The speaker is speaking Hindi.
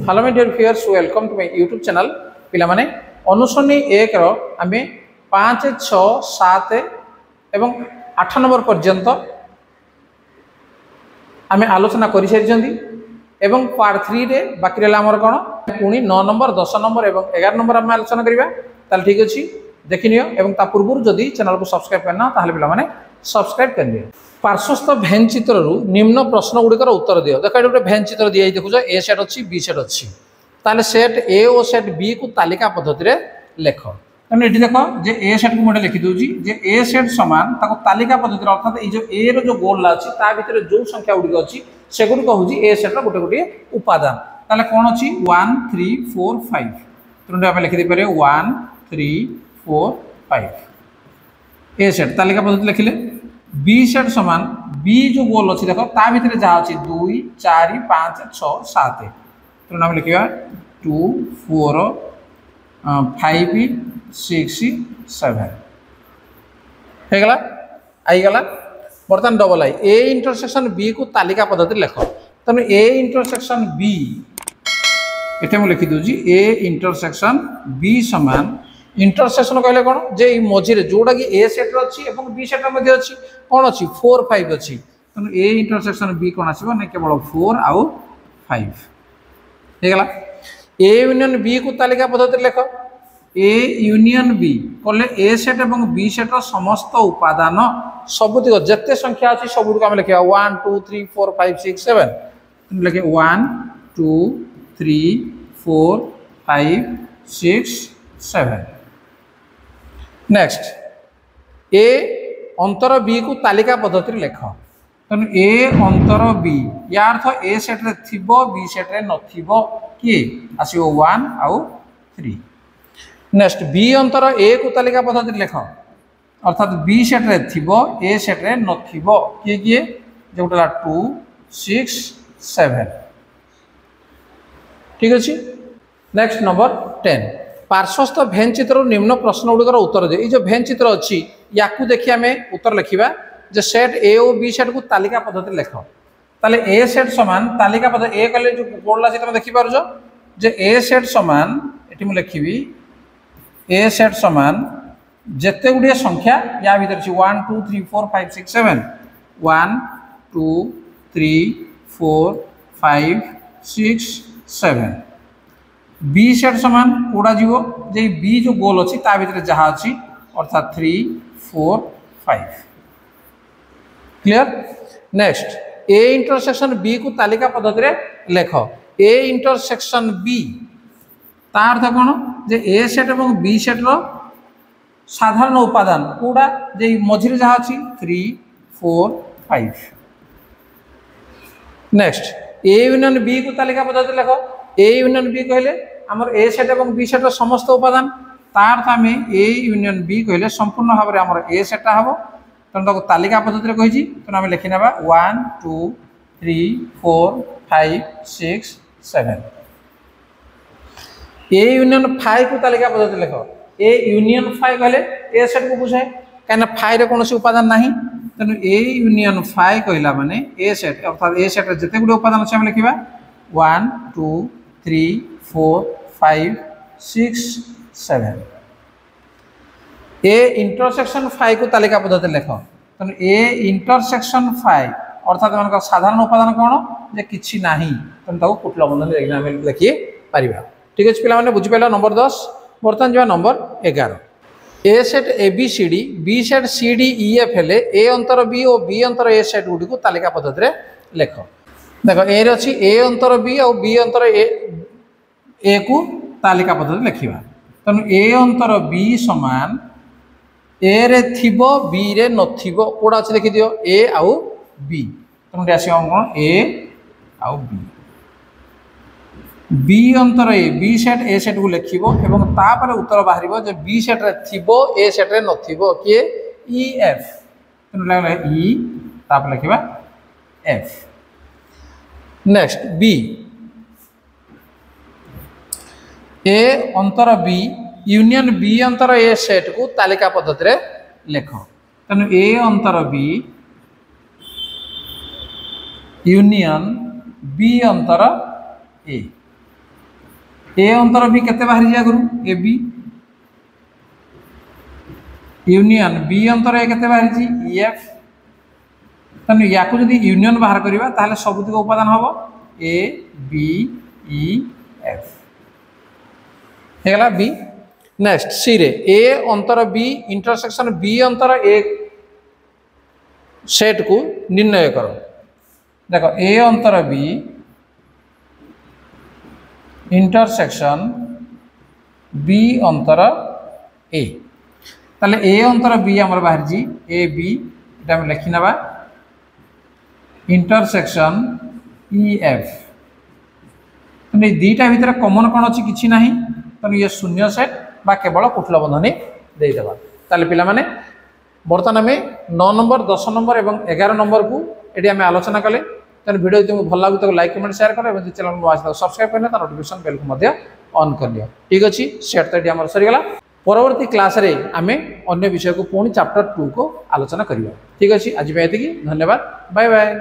Hello my dear viewers, welcome to my YouTube channel. पिला माने अनुसरणी 1 रो आमे 5 6 7 एवं 8 नंबर पर्यंत आमे आलोचना करि सारिजंदी एवं पार्ट 3 रे बाकी रहला हमर कोन पुणी 9 नंबर 10 नंबर एवं 11 नंबर आमे आलोचना करिबा। ताल ठीक अछि, देखिनियो एवं ता पूर्व जदि चैनल को सब्सक्राइब करना ताहले पिला माने सब्सक्राइब करनियो। पार्श्वस्थ भेन चित्र निम्न प्रश्न गुड़िकर उत्तर दियो। देख ये भेन चित्र दिया देखुच ए सेट अच्छी बी सेट अच्छी, ताले सेट ए और सेट बी को तालिका पद्धति रे लेख। ये देख जे ए सेट को मुझे लिखि दूची जे ए सेट समान ताको तालिका पद्धति अर्थात ये जो ए रो जो गोल अच्छी ता भितर जो संख्या गुड़िक अच्छी से गुड़िक हूँ ए सेट गोटे गोटे उपादान। ताले कौन अच्छी 1 3 4 5 तेणु आम लिखि पारे 1 3 4 5 ए सेट तालिका पद्धति लिखिले। बी सेट समान बी जो गोल अच्छी देख ता भितर जहाँ अच्छी 2 4 5 6 7 तेणु आम लिखा 2 4 5 6 7 होगला आईगला। बर्तमान डबल आई ए इंटरसेक्शन बी को तालिका पद्धति लेख। तेणु ए इंटरसेक्शन बी ये मुझे लिखि दूची ए इंटरसेक्शन बी समान इंटरसेक्शन कहले कौन जे मझे जोटा कि ए सेट अच्छी और बी सेट मध्य अच्छी कौन अच्छी 4 5 अच्छी तेणु ए इंटरसेक्शन बी कौन आसो ना केवल 4 आउ 5 होगला। ए यूनियन बी को तालिका पद्धति लेख। ए यूनियन बी कले ए सेट और बी सेट समस्त उपादान सबुतिक जिते संख्या अच्छी सबुक आम लिखा 1 2 3 4 5 6 7 लिखे 1 2 3 4 5 6 7। नेक्स्ट ए अंतर बी को तालिका पद्धति लेख। तेणु ए अंतर बी या अर्थ ए सेट्रे थिबो बी सेट्रे नथिबो किए आसीबो 1 आउ 3। नेक्स्ट बी अंतर ए को तालिका पद्धति लेख अर्थात बी सेट्रे थिबो ए सेट्रे नथिबो किए किए जोटा 2 6 7 ठीक अछि। नेक्स्ट नंबर 10 पार्श्वस्थ भेन चित्र निम्न प्रश्न गुड़िकर उत्तर दिए। ये भेन चित्र अच्छी या देखिए आम उत्तर लिखा जे सेट ए और बी सेट को तालिका पद्धति लेख। ताले ए सेट समान तालिका पद्धति ए कले जो बोर्ड तुम देखिपार जे ए सेट समान ये मुझे लिखी ए सेट समान जिते गुड़िया संख्या या भर 1 2 3 4 5 6 7 1 2 3 4 5 6 7 बी सेट समान कोड़ा जीवो जे बी जो गोल अच्छी ता भीतर जहाँ अच्छी अर्थात 3 4 5 clear. Next A intersection B को तालिका पद्धति रे लेख। ए इंटरसेक्शन बी ता अर्थ कौन जे ए सेट और बी सेट रो साधारण उपादान कोड़ा जे मझिरे जहाँ अच्छी 3 4 5। नेक्स्ट ए यूनियन बी को तालिका पद्धति लेख। ए यूनियन बी कहले आमर ए सेट और बी सेट समस्त उपादान तार आम ए यूनियन बी कहले संपूर्ण भाव में आमर ए सेटा हम तेणु तालिका पद्धति कही तेणु आम लिखी ना 1 2 3 4 5 6 7। ए यूनियन 5 को तालिका पद्धति लेख। ए यूनियन 5 कहले ए सेट को बुझाए कहीं 5 रे कौन उपादान ना तेणु ए यूनियन 5 कहला माने ए सेट अर्थात ए सेट जिते गुड़े उपादान अच्छे आम लिखा 1 2 3 4 5 6 7। ए इंटरसेक्शन 5 को तालिका पद्धति लेख। तेणु ए इंटरसेक्शन 5 अर्थात मान साधारण उपादान कौन जे किछि नाही तेणु कुटिल बंधन लिखी पार ठीक अच्छे पे बुझीपार। नंबर 10 बर्तमान जा number 11 A set A B C D B set C D E F हेले ए अंतर बी और बी अंतर ए सेट गुड़ी को तालिका पद्धति रे लेख। देख ए अच्छी ए अंतर बी और बी अंतर ए को तालिका पद्धति लिखा। तेणु ए अंतर बी समान ए रे थिबो बी रे नथिबो कोड़ा अच्छे देखि दियो ए आउ बी तेणु आस कौन ए आउ बी। बी अंतर बी सेट ए सेट को लिखिबो एवं तापर उत्तर बाहर जे बी सेट रे थिबो ए सेट रे नथिबो किए ई एफ तेणु लागला ई तापर लिखिबा एफ। नेक्स्ट बी ए अंतर बी यूनियन बी अंतर ए सेट को तालिका पद्धति रे लेख। तेणु ए अंतर बी यूनियन बी अंतर ए ए अंतर बी केते बाहरी जा गुरु ए बी यूनियन बी अंतर ए केते बाहरी जी एफ तने या को जदी यूनियन बाहर करबा ताले सबुतिक उपादान हबो ए बी ई एफ हेगला बी नेक्स्ट सी रे ए अंतर बी इंटरसेक्शन बी अंतर ए सेट को निर्णय करो देखो ए अंतर बी इंटरसेक्शन बी अंतर ए ताले ए अंतर बी हमर बाहर जी ए बी एटा हम लिखि नबा इंटरसेक्शन ई एफ तने दीटा भीतर कॉमन कोन अछि किछि नाही तने ये शून्य सेट बा केवल कुटल बंधनी दे देबा ताले पिला माने बर्तमान में 9 नंबर 10 नंबर और 11 नंबर को ये आम आलोचना कले तेनाली वीडियो तुमको भल लगे तो लाइक कमेंट शेयर कर चैनल को आज सब्सक्राइब करना नोटिफिकेशन बेल को ऑन कर लिया ठीक अच्छे सेट तो ये सरीगला परवर्ती क्लास रे आम अन्य विषय को पुणी चैप्टर 2 को आलोचना करिया ठीक अच्छे आज ये धन्यवाद बाय बाय।